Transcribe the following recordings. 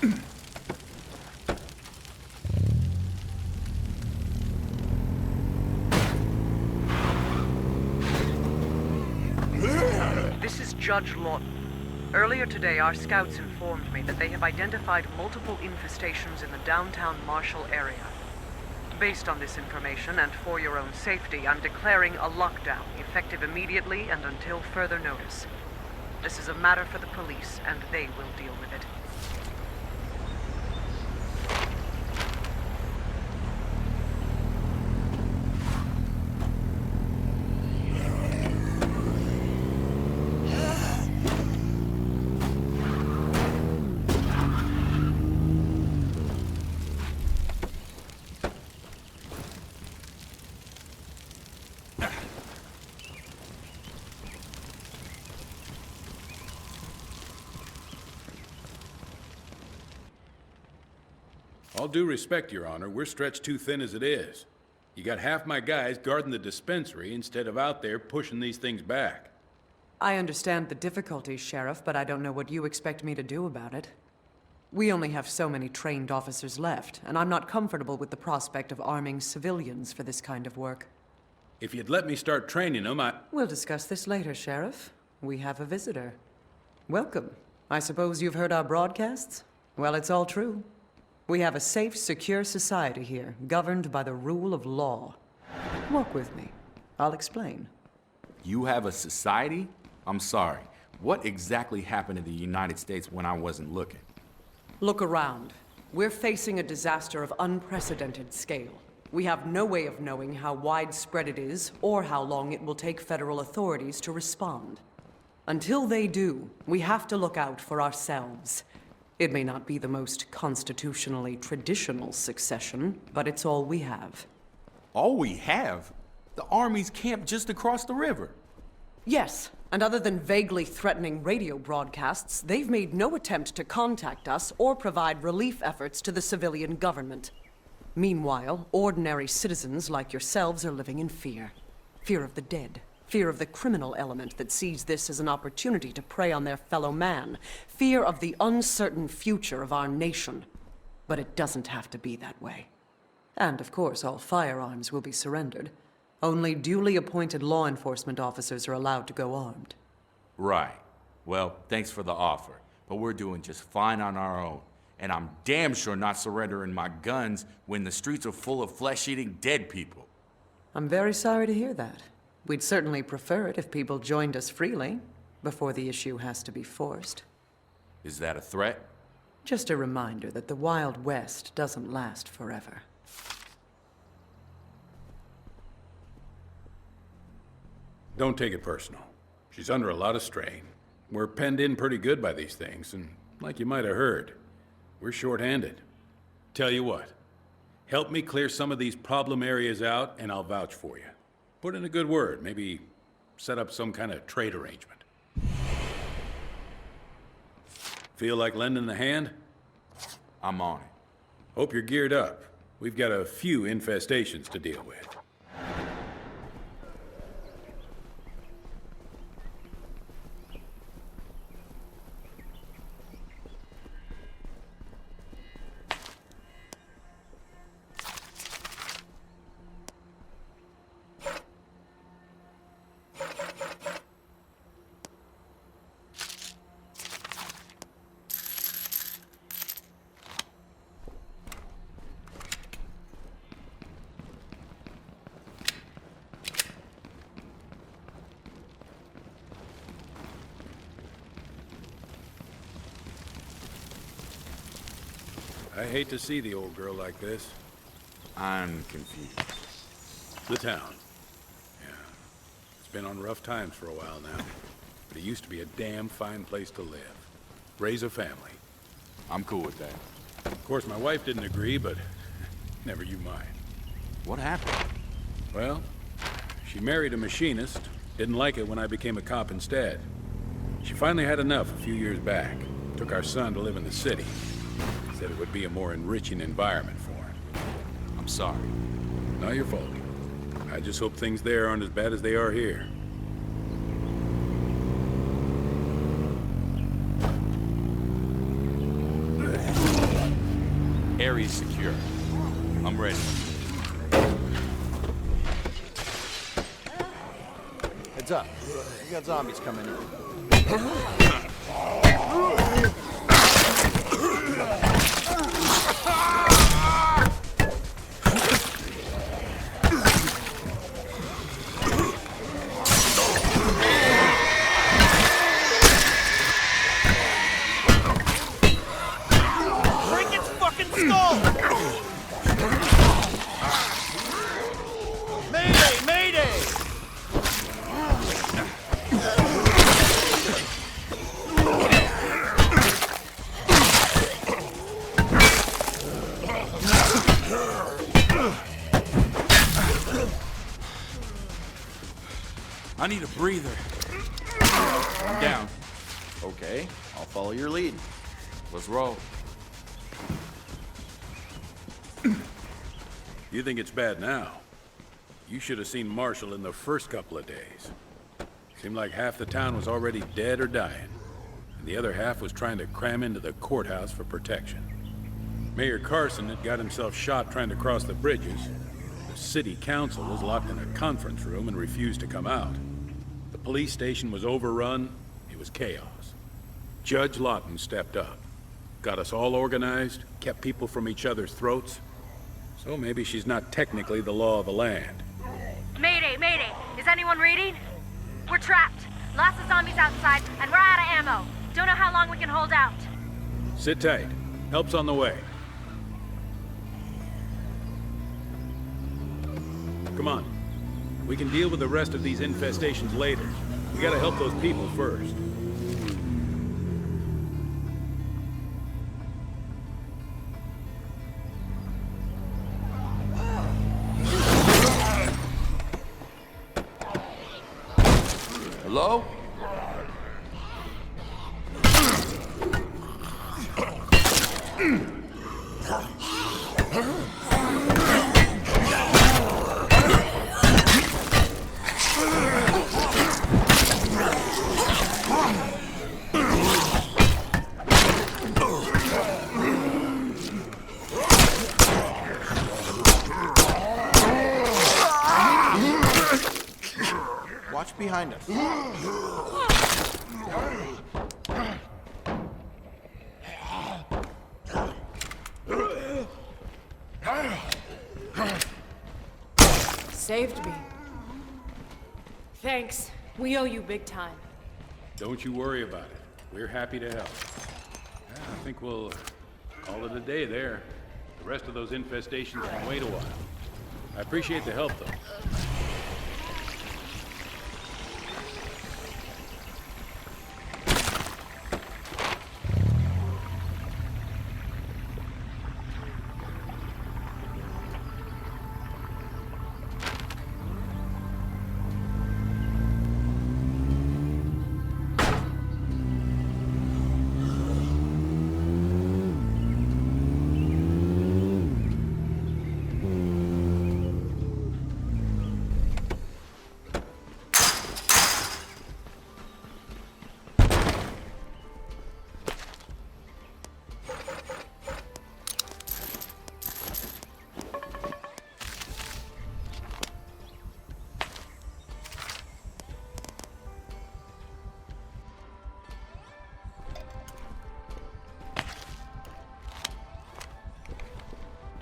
This is Judge Lawton. Earlier today, our scouts informed me that they have identified multiple infestations in the downtown Marshall area. Based on this information, and for your own safety, I'm declaring a lockdown, effective immediately and until further notice. This is a matter for the police, and they will deal with it. All due respect, Your Honor, we're stretched too thin as it is. You got half my guys guarding the dispensary instead of out there pushing these things back. I understand the difficulties, Sheriff, but I don't know what you expect me to do about it. We only have so many trained officers left, and I'm not comfortable with the prospect of arming civilians for this kind of work. If you'd let me start training them, We'll discuss this later, Sheriff. We have a visitor. Welcome. I suppose you've heard our broadcasts? Well, it's all true. We have a safe, secure society here, governed by the rule of law. Walk with me. I'll explain. You have a society? I'm sorry. What exactly happened in the United States when I wasn't looking? Look around. We're facing a disaster of unprecedented scale. We have no way of knowing how widespread it is, or how long it will take federal authorities to respond. Until they do, we have to look out for ourselves. It may not be the most constitutionally traditional succession, but it's all we have. All we have? The Army's camped just across the river. Yes, and other than vaguely threatening radio broadcasts, they've made no attempt to contact us or provide relief efforts to the civilian government. Meanwhile, ordinary citizens like yourselves are living in fear. Fear of the dead. Fear of the criminal element that sees this as an opportunity to prey on their fellow man. Fear of the uncertain future of our nation. But it doesn't have to be that way. And of course, all firearms will be surrendered. Only duly appointed law enforcement officers are allowed to go armed. Right. Well, thanks for the offer, but we're doing just fine on our own. And I'm damn sure not surrendering my guns when the streets are full of flesh-eating dead people. I'm very sorry to hear that. We'd certainly prefer it if people joined us freely, before the issue has to be forced. Is that a threat? Just a reminder that the Wild West doesn't last forever. don't take it personal. She's under a lot of strain. We're penned in pretty good by these things, and like you might have heard, we're short-handed. Tell you what, help me clear some of these problem areas out, and I'll vouch for you. Put in a good word, maybe set up some kind of trade arrangement. Feel like lending a hand? I'm on it. Hope you're geared up. We've got a few infestations to deal with. I hate to see the old girl like this. I'm confused. The town. Yeah. It's been on rough times for a while now. But it used to be a damn fine place to live. Raise a family. I'm cool with that. Of course, my wife didn't agree, but never you mind. What happened? Well, she married a machinist. Didn't like it when I became a cop instead. She finally had enough a few years back. Took our son to live in the city. Said it would be a more enriching environment for him. I'm sorry. Not your fault. I just hope things there aren't as bad as they are here. area's secure. I'm ready. Heads up. We got zombies coming in. Break its fucking skull! Mayday! Mayday! I need a breather. I'm down. Okay, I'll follow your lead. Let's roll. You think it's bad now? You should have seen Marshall in the first couple of days. Seemed like half the town was already dead or dying, and the other half was trying to cram into the courthouse for protection. Mayor Carson had got himself shot trying to cross the bridges. The city council was locked in a conference room and refused to come out. The police station was overrun. It was chaos. Judge Lawton stepped up, got us all organized, kept people from each other's throats. So maybe she's not technically the law of the land. Mayday, mayday! Is anyone reading? We're trapped. Lots of zombies outside, and we're out of ammo. Don't know how long we can hold out. Sit tight. Help's on the way. Come on. We can deal with the rest of these infestations later. We gotta help those people first. Hello? Watch behind us. Saved me. Thanks. We owe you big time. Don't you worry about it. We're happy to help. Yeah, I think we'll call it a day there. The rest of those infestations can wait a while. I appreciate the help, though.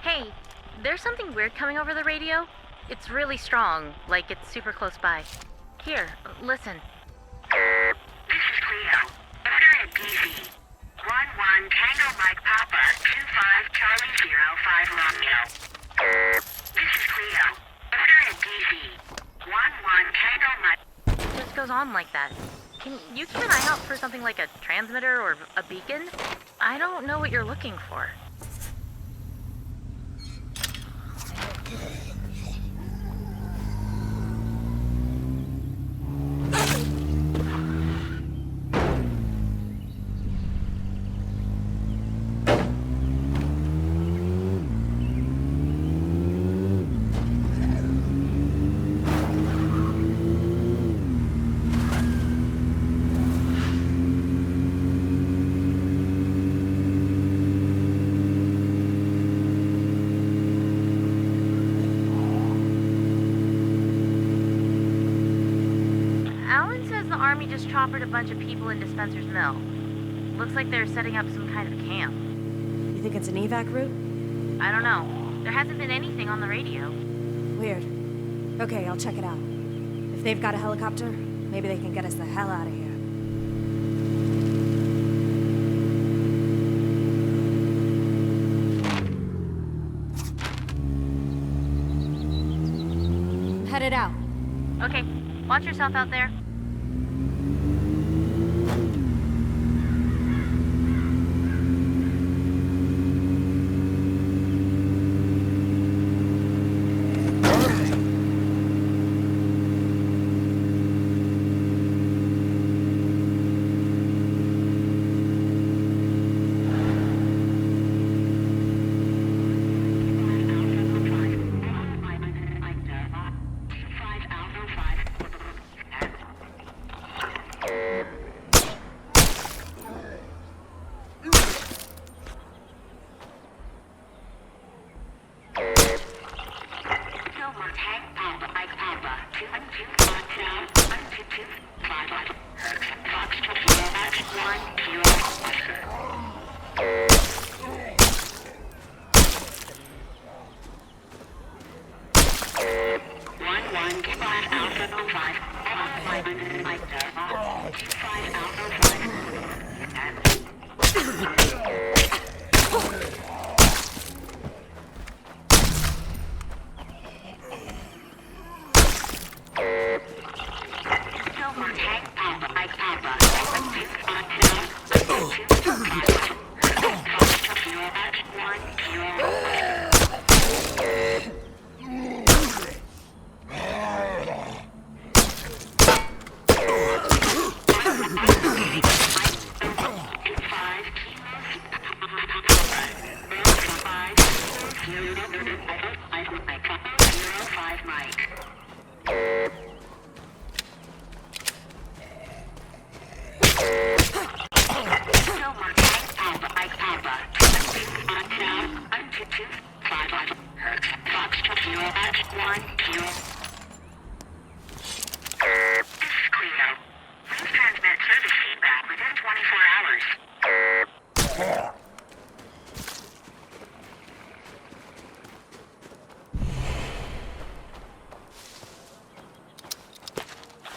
Hey, there's something weird coming over the radio. It's really strong, like it's super close by. Here, listen. This is CLEO. Order at DC. 11 Tango Mike Papa 25 Charlie 05 Romeo. This is CLEO. Order at DC. 11 Tango Mike. It just goes on like that. Can you keep an eye out for something like a transmitter or a beacon? I don't know what you're looking for. choppered a bunch of people in Dispenser's Mill. Looks like they're setting up some kind of camp. You think it's an evac route? I don't know. There hasn't been anything on the radio. Weird. Okay, I'll check it out. If they've got a helicopter, maybe they can get us the hell out of here. I'm headed out. Okay, watch yourself out there.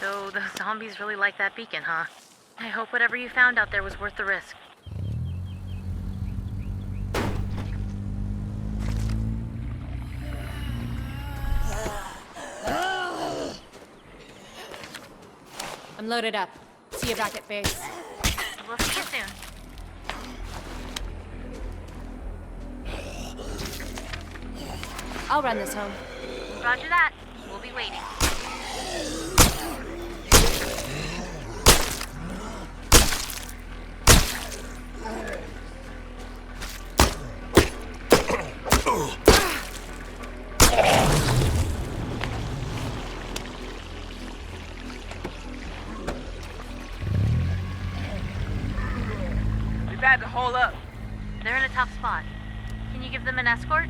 So those zombies really like that beacon, huh? I hope whatever you found out there was worth the risk. I'm loaded up. See you back at base. We'll see you soon. I'll run this home. Roger that. We'll be waiting. We've had to hold up. They're in a tough spot. Can you give them an escort?